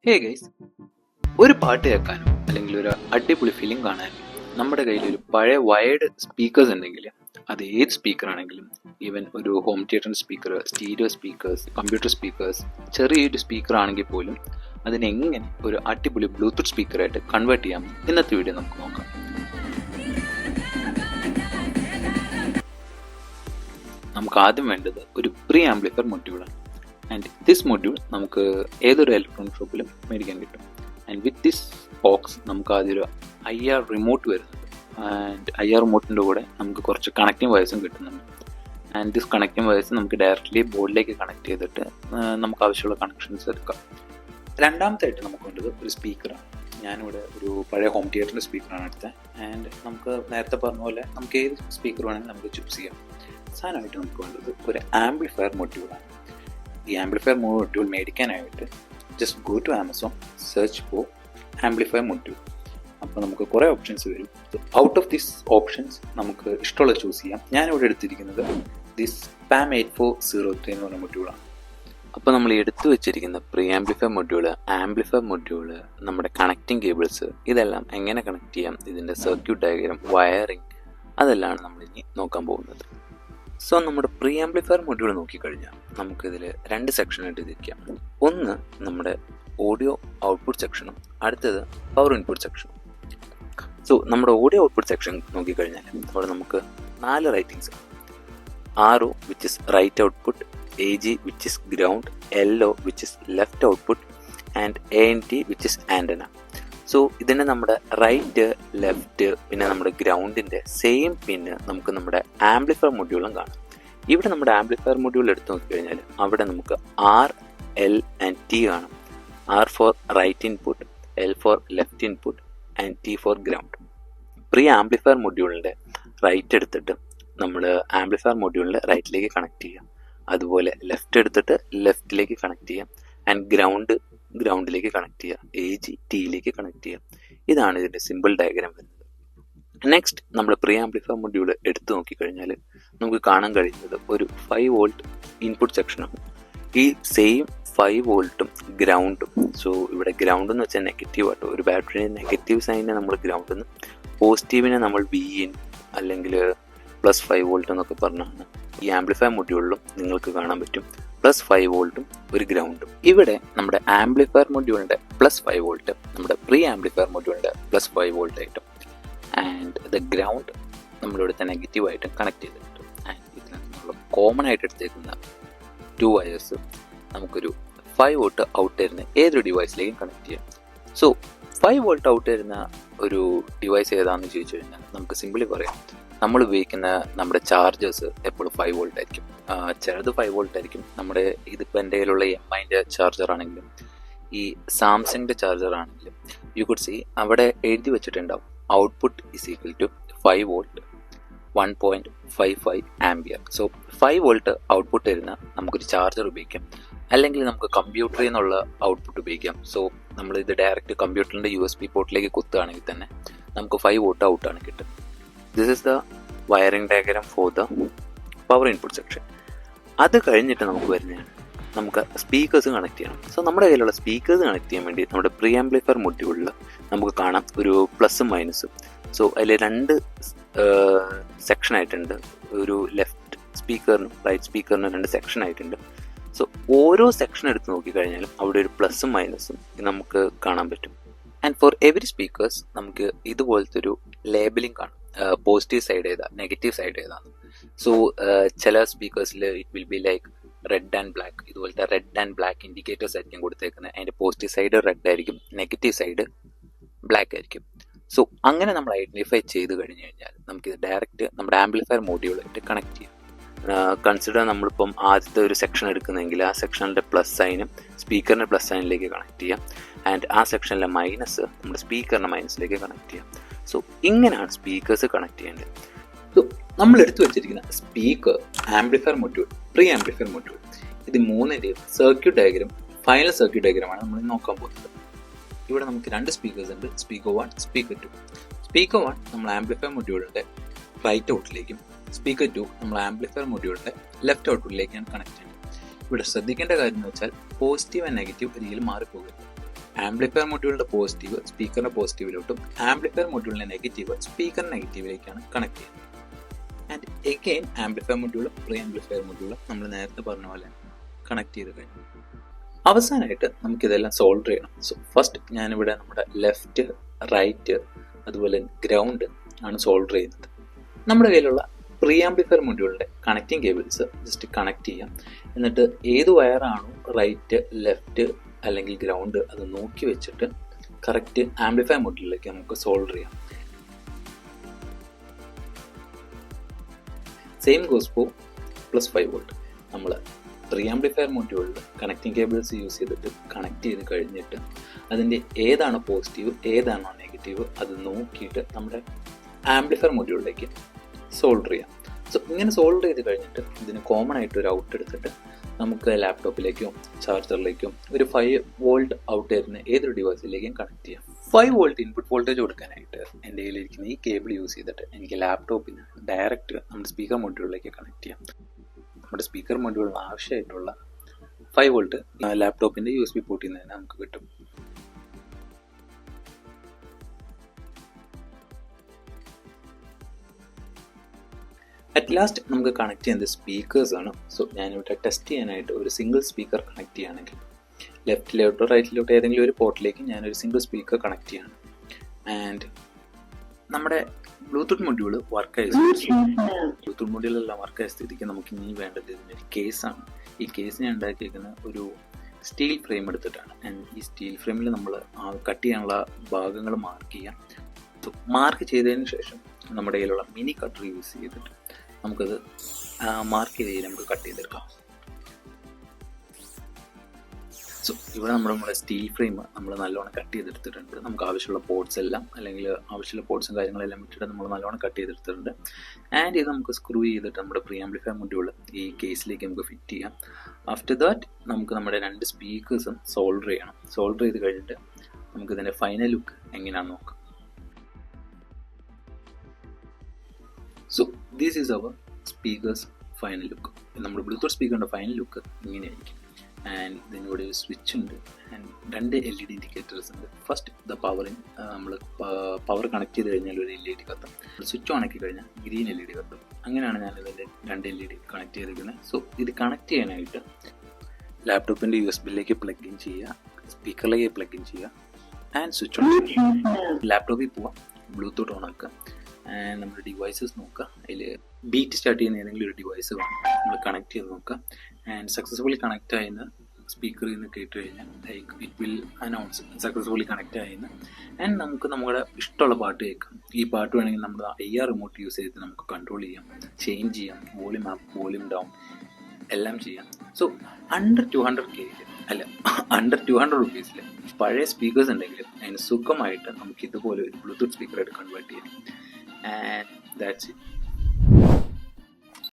Hey guys, ഒരു പാട്ട് കേൾക്കാനും അല്ലെങ്കിൽ ഒരു അടിപൊളി ഫിലിം കാണാനും നമ്മുടെ കയ്യിൽ ഒരു പഴയ വയർഡ് സ്പീക്കേഴ്സ് ഉണ്ടെങ്കിൽ അത് ഏത് സ്പീക്കർ ആണെങ്കിലും, ഈവൻ ഒരു home theatre speaker, stereo speakers, computer speakers, ചെറിയൊരു സ്പീക്കർ ആണെങ്കിൽ പോലും അതിനെങ്ങനെ ഒരു അടിപൊളി ബ്ലൂടൂത്ത് സ്പീക്കറായിട്ട് കൺവേർട്ട് ചെയ്യാം ഇന്നത്തെ വീഡിയോ നമുക്ക് നോക്കാം. നമുക്ക് ആദ്യം വേണ്ടത് ഒരു പ്രീ ആംപ്ലിഫയർ മൊഡ്യൂളാണ്. ആൻഡ് ദിസ് മൊഡ്യൂൾ നമുക്ക് ഏതൊരു ഇലക്ട്രോണിക് ഷോപ്പിലും മേടിക്കാൻ കിട്ടും. ആൻഡ് വിത്ത് ദിസ് ബോക്സ് നമുക്ക് ആദ്യം ഒരു IR റിമോട്ട് വരുന്നുണ്ട്. ആൻഡ് IR റിമോട്ടിൻ്റെ കൂടെ നമുക്ക് കുറച്ച് കണക്റ്റിംഗ് വയർസും കിട്ടുന്നുണ്ട്. ആൻഡ് ദിസ് കണക്റ്റിംഗ് വയർസ് നമുക്ക് ഡയറക്റ്റ്ലി ബോർഡിലേക്ക് കണക്ട് ചെയ്തിട്ട് നമുക്ക് ആവശ്യമുള്ള കണക്ഷൻസ് എടുക്കാം. രണ്ടാമത്തായിട്ട് നമുക്ക് വേണ്ടത് ഒരു സ്പീക്കറാണ്. ഞാനിവിടെ ഒരു പഴയ ഹോം തിയേറ്ററിൻ്റെ സ്പീക്കറാണ് എടുത്തത്. ആൻഡ് നമുക്ക് നേരത്തെ പറഞ്ഞ പോലെ നമുക്ക് ഏത് സ്പീക്കർ വേണമെങ്കിലും നമുക്ക് ചൂസ് ചെയ്യാം. സാധനമായിട്ട് നമുക്ക് വേണ്ടത് ഒരു ആംപ്ലിഫയർ മൊഡ്യൂളാണ്. ഈ ആംപ്ലിഫയർ മൊഡ്യൂൾ മേടിക്കാനായിട്ട് just go to Amazon, search for amplifier module. അപ്പോൾ നമുക്ക് കുറേ ഓപ്ഷൻസ് വരും. ഔട്ട് ഓഫ് ദിസ് ഓപ്ഷൻസ് നമുക്ക് ഇഷ്ടമുള്ള ചൂസ് ചെയ്യാം. ഞാനിവിടെ എടുത്തിരിക്കുന്നത് ദിസ് PAM 8403 എന്ന് പറഞ്ഞ മൊഡ്യൂളാണ്. അപ്പോൾ നമ്മൾ എടുത്തു വെച്ചിരിക്കുന്ന പ്രീ ആംപ്ലിഫയർ മൊഡ്യൂള്, നമ്മുടെ കണക്റ്റിംഗ് കേബിൾസ്, ഇതെല്ലാം എങ്ങനെ കണക്ട് ചെയ്യാം, ഇതിൻ്റെ സർക്യൂട്ട് ഡയഗ്രാം, വയറിംഗ്, അതെല്ലാം നമ്മളിനി നോക്കാൻ പോകുന്നത്. സോ നമ്മുടെ പ്രീ ആംപ്ലിഫയർ മൊഡ്യൂൾ നോക്കിക്കഴിഞ്ഞാൽ നമുക്കിതിൽ രണ്ട് സെക്ഷനായിട്ട് തിരിക്കാം. ഒന്ന് നമ്മുടെ ഓഡിയോ ഔട്ട്പുട്ട് സെക്ഷനും അടുത്തത് പവർ ഇൻപുട്ട് സെക്ഷനും. സോ നമ്മുടെ ഓഡിയോ ഔട്ട്പുട്ട് സെക്ഷൻ നോക്കിക്കഴിഞ്ഞാൽ അവിടെ നമുക്ക് 4 writings: RO which is right output, AG which is ground, LO which is left output and ANT which is antenna. So ഇതിൻ്റെ നമ്മുടെ റൈറ്റ്, ലെഫ്റ്റ്, പിന്നെ നമ്മുടെ ഗ്രൗണ്ടിൻ്റെ സെയിം പിന്ന് നമുക്ക് നമ്മുടെ ആംപ്ലിഫയർ മൊഡ്യൂളും കാണാം. ഇവിടെ നമ്മുടെ ആംപ്ലിഫയർ മൊഡ്യൂൾ എടുത്ത് നോക്കിക്കഴിഞ്ഞാൽ അവിടെ നമുക്ക് R, L ആൻഡ് T കാണാം. R for right input, L for left input and T for ground. Pre amplifier മൊഡ്യൂളിൻ്റെ റൈറ്റ് എടുത്തിട്ട് നമ്മൾ ആംപ്ലിഫയർ മൊഡ്യൂളിൻ്റെ റൈറ്റിലേക്ക് കണക്ട് ചെയ്യാം. അതുപോലെ ലെഫ്റ്റ് എടുത്തിട്ട് ലെഫ്റ്റിലേക്ക് കണക്ട് ചെയ്യാം. ആൻഡ് ഗ്രൗണ്ടിലേക്ക് കണക്ട് ചെയ്യുക, AG Tയിലേക്ക് കണക്ട് ചെയ്യുക. ഇതാണ് ഇതിൻ്റെ സിമ്പിൾ ഡയഗ്രാം വരുന്നത്. നെക്സ്റ്റ് നമ്മൾ പ്രീ ആംപ്ലിഫയർ മൊഡ്യൂൾ എടുത്തു നോക്കിക്കഴിഞ്ഞാൽ നമുക്ക് കാണാൻ കഴിയുന്നത് ഒരു 5 വോൾട്ട് ഇൻപുട്ട് സെക്ഷനാണ്. ഈ സെയിം 5 വോൾട്ടും ഗ്രൗണ്ടും. സോ ഇവിടെ ഗ്രൗണ്ട് എന്ന് വെച്ചാൽ നെഗറ്റീവ് ആട്ടോ. ഒരു ബാറ്ററിയുടെ നെഗറ്റീവ് സൈഡിനെ നമ്മൾ ഗ്രൗണ്ട് എന്നും പോസിറ്റീവിനെ നമ്മൾ VIN അല്ലെങ്കിൽ +5 വോൾട്ട് എന്നൊക്കെ പറഞ്ഞാണ് ഈ ആംപ്ലിഫയർ മൊഡ്യൂളിലും നിങ്ങൾക്ക് കാണാൻ പറ്റും. +5 വോൾട്ടും ഒരു ഗ്രൗണ്ടും. ഇവിടെ നമ്മുടെ ആംപ്ലിഫയർ മൊഡ്യൂളിൻ്റെ +5 വോൾട്ട് നമ്മുടെ പ്രീ ആംപ്ലിഫയർ മൊഡ്യൂളിൻ്റെ +5 വോൾട്ട് ആയിട്ടും ആൻഡ് ദ ഗ്രൗണ്ട് നമ്മളിവിടുത്തെ നെഗറ്റീവായിട്ടും കണക്ട് ചെയ്തിട്ടുണ്ട്. ആൻഡ് ഇതിനകത്ത് നമ്മൾ കോമൺ ആയിട്ട് എടുത്തേക്കുന്ന 2 വയേഴ്സ് നമുക്കൊരു 5 വോൾട്ട് ഔട്ട് തരുന്ന ഏതൊരു ഡിവൈസിലേക്കും കണക്ട് ചെയ്യാം. സോ 5 വോൾട്ട് ഔട്ട് തരുന്ന ഒരു ഡിവൈസ് ഏതാണെന്ന് ചോദിച്ചു കഴിഞ്ഞാൽ നമുക്ക് സിമ്പിളി പറയാം, നമ്മൾ ഉപയോഗിക്കുന്ന നമ്മുടെ ചാർജേഴ്സ് എപ്പോഴും 5 വോൾട്ട് ആയിരിക്കും. ചിലത് 5 വോൾട്ട് ആയിരിക്കും. നമ്മുടെ ഇതിപ്പോൾ എൻ്റെ കയ്യിലുള്ള MIൻ്റെ ചാർജർ ആണെങ്കിലും ഈ സാംസങ്ങിൻ്റെ ചാർജർ ആണെങ്കിലും യു കുഡ് സി അവിടെ എഴുതി വെച്ചിട്ടുണ്ടാവും output is equal to 5 volt 1.55 ampere. So 5 volt output തരുന്ന നമുക്കൊരു ചാർജർ ഉപയോഗിക്കാം. അല്ലെങ്കിൽ നമുക്ക് കമ്പ്യൂട്ടറിൽ നിന്നുള്ള ഔട്ട്പുട്ട് ഉപയോഗിക്കാം. സോ നമ്മളിത് ഡയറക്റ്റ് കമ്പ്യൂട്ടറിൻ്റെ USB പോർട്ടിലേക്ക് കുത്തുകയാണെങ്കിൽ തന്നെ നമുക്ക് 5 വോൾട്ട് ഔട്ടാണ് കിട്ടുന്നത്. This is the wiring diagram for the power input section. അത് കഴിഞ്ഞിട്ട് നമുക്ക് വരുന്നതാണ് നമുക്ക് സ്പീക്കേഴ്സ് കണക്ട് ചെയ്യണം. സോ നമ്മുടെ കയ്യിലുള്ള സ്പീക്കേഴ്സ് കണക്ട് ചെയ്യാൻ വേണ്ടി നമ്മുടെ പ്രീ ആംപ്ലിഫയർ മൊഡ്യൂളിൽ നമുക്ക് കാണാം ഒരു പ്ലസും മൈനസും. സോ അതിൽ 2 സെക്ഷനായിട്ടുണ്ട്. ഒരു ലെഫ്റ്റ് സ്പീക്കറിനും റൈറ്റ് സ്പീക്കറിനും 2 സെക്ഷൻ ആയിട്ടുണ്ട്. സോ ഓരോ സെക്ഷൻ എടുത്ത് നോക്കിക്കഴിഞ്ഞാലും അവിടെ ഒരു പ്ലസും മൈനസും നമുക്ക് കാണാൻ പറ്റും. ആൻഡ് ഫോർ എവറി സ്പീക്കേഴ്സ് നമുക്ക് ഇതുപോലത്തെ ഒരു ലേബലിംഗ് കാണും. പോസിറ്റീവ് സൈഡ് ഏതാ, നെഗറ്റീവ് സൈഡ് ഏതാണ്. സോ ചില സ്പീക്കേഴ്സിൽ it will be like red and black. ഇതുപോലത്തെ റെഡ് ആൻഡ് ബ്ലാക്ക് ഇൻഡിക്കേറ്റേഴ്സ് ആയിരിക്കും കൊടുത്തേക്കുന്നത്. അതിൻ്റെ പോസിറ്റീവ് സൈഡ് റെഡ് ആയിരിക്കും, നെഗറ്റീവ് സൈഡ് ബ്ലാക്ക് ആയിരിക്കും. സോ അങ്ങനെ നമ്മൾ ഐഡൻറ്റിഫൈ ചെയ്ത് കഴിഞ്ഞ് കഴിഞ്ഞാൽ നമുക്കിത് ഡയറക്റ്റ് നമ്മുടെ ആംപ്ലിഫയർ മൊഡ്യൂളായിട്ട് കണക്ട് ചെയ്യാം. കൺസിഡർ നമ്മളിപ്പം ആദ്യത്തെ ഒരു സെക്ഷൻ എടുക്കുന്നതെങ്കിൽ ആ സെക്ഷനിലെ പ്ലസ് സൈനും സ്പീക്കറിൻ്റെ പ്ലസ് സൈനിലേക്ക് കണക്ട് ചെയ്യാം. ആൻഡ് ആ സെക്ഷനിലെ മൈനസ് നമ്മുടെ സ്പീക്കറിൻ്റെ മൈനസിലേക്ക് കണക്ട് ചെയ്യാം. സോ ഇങ്ങനെയാണ് സ്പീക്കേഴ്സ് കണക്ട് ചെയ്യേണ്ടത്. സോ നമ്മൾ എടുത്തു വെച്ചിരിക്കുന്ന speaker, amplifier module, pre amplifier module, ഇത് 3ൻ്റെയും സർക്യൂട്ട് ഡയഗ്രാം, ഫൈനൽ സർക്യൂട്ട് ഡയഗ്രാമാണ് നമ്മൾ നോക്കാൻ പോകുന്നത്. ഇവിടെ നമുക്ക് 2 സ്പീക്കേഴ്സ് ഉണ്ട്, സ്പീക്കർ 1, സ്പീക്കർ 2. സ്പീക്കർ 1 നമ്മൾ ആംപ്ലിഫയർ മൊഡ്യൂളിൻ്റെ റൈറ്റ് ഔട്ടിലേക്കും സ്പീക്കർ 2 നമ്മൾ ആംപ്ലിഫയർ മൊഡ്യൂളിൻ്റെ ലെഫ്റ്റ് ഔട്ട്പുട്ടിലേക്കാണ് കണക്ട് ചെയ്യുന്നത്. ഇവിടെ ശ്രദ്ധിക്കേണ്ട കാര്യം എന്ന് വെച്ചാൽ പോസിറ്റീവ് ആൻഡ് നെഗറ്റീവ് രീതിയിൽ മാറിപ്പോകരുത്. ആംപ്ലിഫയർ മൊഡ്യൂളിൻ്റെ പോസിറ്റീവ് സ്പീക്കറിൻ്റെ പോസിറ്റീവിലോട്ടും ആംപ്ലിഫയർ മൊഡ്യൂളിൻ്റെ നെഗറ്റീവ് സ്പീക്കറിൻ്റെ നെഗറ്റീവിലേക്കാണ് കണക്ട് ചെയ്യുന്നത്. ആൻഡ് എഗെയിൻ ആംപ്ലിഫയർ മൊഡ്യൂളും പ്രീ ആംപ്ലിഫയർ മൊഡ്യൂളും നമ്മൾ നേരത്തെ പറഞ്ഞ പോലെ കണക്ട് ചെയ്ത് കഴിഞ്ഞു. അവസാനമായിട്ട് നമുക്കിതെല്ലാം സോൾവ് ചെയ്യണം. സോ ഫസ്റ്റ് ഞാനിവിടെ നമ്മുടെ ലെഫ്റ്റ്, റൈറ്റ്, അതുപോലെ ഗ്രൗണ്ട് ആണ് സോൾവ് ചെയ്യുന്നത്. നമ്മുടെ കയ്യിലുള്ള പ്രീ ആംപ്ലിഫയർ മൊഡ്യൂളിൻ്റെ കണക്റ്റിംഗ് കേബിൾസ് ജസ്റ്റ് കണക്ട് ചെയ്യാം. എന്നിട്ട് ഏത് വയറാണോ റൈറ്റ്, ലെഫ്റ്റ് അല്ലെങ്കിൽ ഗ്രൗണ്ട് അത് നോക്കി വെച്ചിട്ട് കറക്റ്റ് ആംപ്ലിഫയർ മൊഡ്യൂളിലേക്ക് നമുക്ക് സോൾവ് ചെയ്യാം. Same goes for +5 volt. നമ്മൾ പ്രീ ആംപ്ലിഫയർ മൊഡ്യൂളിൽ കണക്റ്റിംഗ് കേബിൾസ് യൂസ് ചെയ്തിട്ട് കണക്ട് ചെയ്ത് കഴിഞ്ഞിട്ട് അതിൻ്റെ ഏതാണ് പോസിറ്റീവ് ഏതാണോ നെഗറ്റീവ് അത് നോക്കിയിട്ട് നമ്മുടെ ആംപ്ലിഫയർ മൊഡ്യൂളിലേക്ക് സോൾവ് ചെയ്യാം. സോ ഇങ്ങനെ സോൾവ് ചെയ്ത് കഴിഞ്ഞിട്ട് ഇതിന് കോമൺ ആയിട്ട് ഒരു ഔട്ട് എടുത്തിട്ട് നമുക്ക് ലാപ്ടോപ്പിലേക്കും ചാർജറിലേക്കും ഒരു 5 വോൾട്ട് ഔട്ട് വരുന്ന ഏതൊരു ഡിവൈസിലേക്കും കണക്ട് ചെയ്യാം. 5 വോൾട്ട് ഇൻപുട്ട് വോൾട്ടേജ് കൊടുക്കാനായിട്ട് എൻ്റെ കയ്യിലിരിക്കുന്ന ഈ കേബിൾ യൂസ് ചെയ്തിട്ട് എനിക്ക് ലാപ്ടോപ്പിന് ഡയറക്റ്റ് നമ്മുടെ സ്പീക്കർ മൊഡ്യൂളിലേക്ക് കണക്ട് ചെയ്യാം. നമ്മുടെ സ്പീക്കർ മൊഡ്യൂളിന് ആവശ്യമായിട്ടുള്ള 5 വോൾട്ട് ലാപ്ടോപ്പിൻ്റെ USB പോർട്ടിൽ നിന്ന് തന്നെ നമുക്ക് കിട്ടും. അറ്റ് ലാസ്റ്റ് നമുക്ക് കണക്ട് ചെയ്യുന്നത് സ്പീക്കേഴ്സ് ആണ്. സോ ഞാനിവിടെ ടെസ്റ്റ് ചെയ്യാനായിട്ട് ഒരു സിംഗിൾ സ്പീക്കർ കണക്ട് ചെയ്യുകയാണെങ്കിൽ ലെഫ്റ്റിലോട്ടോ റൈറ്റിലോട്ടോ ഏതെങ്കിലും ഒരു പോർട്ടിലേക്ക് ഞാനൊരു സിംഗിൾ സ്പീക്കർ കണക്ട് ചെയ്യണം. ആൻഡ് നമ്മുടെ ബ്ലൂടൂത്ത് മൊഡ്യൂൾ വർക്കായ ബ്ലൂടൂത്ത് മൊഡ്യൂളെല്ലാം വർക്കായ സ്ഥിതിക്ക് നമുക്ക് ഇനി വേണ്ടത് ഇതിൻ്റെ കേസാണ്. ഈ കേസിനെ ഉണ്ടാക്കിയിരിക്കുന്ന ഒരു സ്റ്റീൽ ഫ്രെയിം എടുത്തിട്ടാണ്. ആൻഡ് ഈ സ്റ്റീൽ ഫ്രെയിമിൽ നമ്മൾ കട്ട് ചെയ്യാനുള്ള ഭാഗങ്ങൾ മാർക്ക് ചെയ്യാം. സോ മാർക്ക് ചെയ്തതിന് ശേഷം നമ്മുടെ കയ്യിലുള്ള മിനി കട്ടർ യൂസ് ചെയ്തിട്ട് നമുക്കത് മാർക്ക് ചെയ്ത് നമുക്ക് കട്ട് ചെയ്തെടുക്കാം. സോ ഇവിടെ നമ്മുടെ സ്റ്റീൽ ഫ്രെയിം നമ്മൾ നല്ലോണം കട്ട് ചെയ്തെടുത്തിട്ടുണ്ട്. നമുക്ക് ആവശ്യമുള്ള പോർട്സ് എല്ലാം അല്ലെങ്കിൽ ആവശ്യമുള്ള പോർട്സും കാര്യങ്ങളെല്ലാം ഇട്ടിട്ട് നമ്മൾ നല്ലോണം കട്ട് ചെയ്തെടുത്തിട്ടുണ്ട്. ആൻഡ് ഇത് നമുക്ക് സ്ക്രൂ ചെയ്തിട്ട് നമ്മുടെ പ്രീ ആംപ്ലിഫയർ മൊഡ്യൂൾ ഈ കേസിലേക്ക് നമുക്ക് ഫിറ്റ് ചെയ്യാം. ആഫ്റ്റർ ദാറ്റ് നമുക്ക് നമ്മുടെ 2 സ്പീക്കേഴ്സും സോൾഡർ ചെയ്യണം. സോൾഡർ ചെയ്ത് കഴിഞ്ഞിട്ട് നമുക്കിതിൻ്റെ ഫൈനൽ ലുക്ക് എങ്ങനെയാണെന്ന് നോക്കാം. So this is our speakers final look. നമ്മുടെ ബ്ലൂടൂത്ത് സ്പീക്കറിൻ്റെ ഫൈനൽ ലുക്ക് ഇങ്ങനെയായിരിക്കും. ആൻഡ് ഇതിനോട് സ്വിച്ച് ഉണ്ട് ആൻഡ് 2 LED ഇൻഡിക്കേറ്റേഴ്സ് ഉണ്ട്. ഫസ്റ്റ് ദ പവറിങ്, നമ്മൾ പവർ കണക്ട് ചെയ്ത് കഴിഞ്ഞാൽ ഒരു LED കത്തും. സ്വിച്ച് ഓൺ ആക്കി കഴിഞ്ഞാൽ ഗ്രീൻ LED കത്തും. അങ്ങനെയാണ് ഞാനിതിൻ്റെ 2 LED കണക്ട് ചെയ്തിരിക്കുന്നത്. സോ ഇത് കണക്ട് ചെയ്യാനായിട്ട് ലാപ്ടോപ്പിൻ്റെ USB-ലേക്ക് പ്ലഗ് ഇൻ ചെയ്യുക, സ്പീക്കറിലേക്ക് പ്ലഗ് ഇൻ ചെയ്യുക ആൻഡ് സ്വിച്ച് ഓൺ ചെയ്യുക. ലാപ്ടോപ്പിൽ പോവാം, ബ്ലൂടൂത്ത് ഓൺ ആക്കുക ആൻഡ് നമ്മുടെ ഡിവൈസസ് നോക്കുക. അതിൽ ബീറ്റ് സ്റ്റാർട്ട് ചെയ്യുന്ന ഏതെങ്കിലും ഒരു ഡിവൈസ് വേണം നമ്മൾ കണക്ട് ചെയ്ത് നോക്കുക. ആൻഡ് സക്സസ്ഫുള്ളി കണക്ട് ആയെന്ന് സ്പീക്കറിൽ നിന്ന് കേട്ട് കഴിഞ്ഞാൽ like it will announce successfully connect ആയെന്ന്. ആൻഡ് നമുക്ക് നമ്മുടെ ഇഷ്ടമുള്ള പാട്ട് കേൾക്കാം. ഈ പാട്ട് വേണമെങ്കിൽ നമ്മുടെ IR റിമോട്ട് യൂസ് ചെയ്തിട്ട് നമുക്ക് കൺട്രോൾ ചെയ്യാം, ചേഞ്ച് ചെയ്യാം, വോളിയം അപ്പ് വോളിയം ഡൗൺ എല്ലാം ചെയ്യാം. സോ അണ്ടർ 200K അല്ല അണ്ടർ 200 rupees പഴയ സ്പീക്കേഴ്സ് ഉണ്ടെങ്കിൽ അതിന് സുഖമായിട്ട് നമുക്ക് ഇതുപോലെ ഒരു ബ്ലൂടൂത്ത് സ്പീക്കറായിട്ട് കൺവേർട്ട് ചെയ്യാം. And that's it.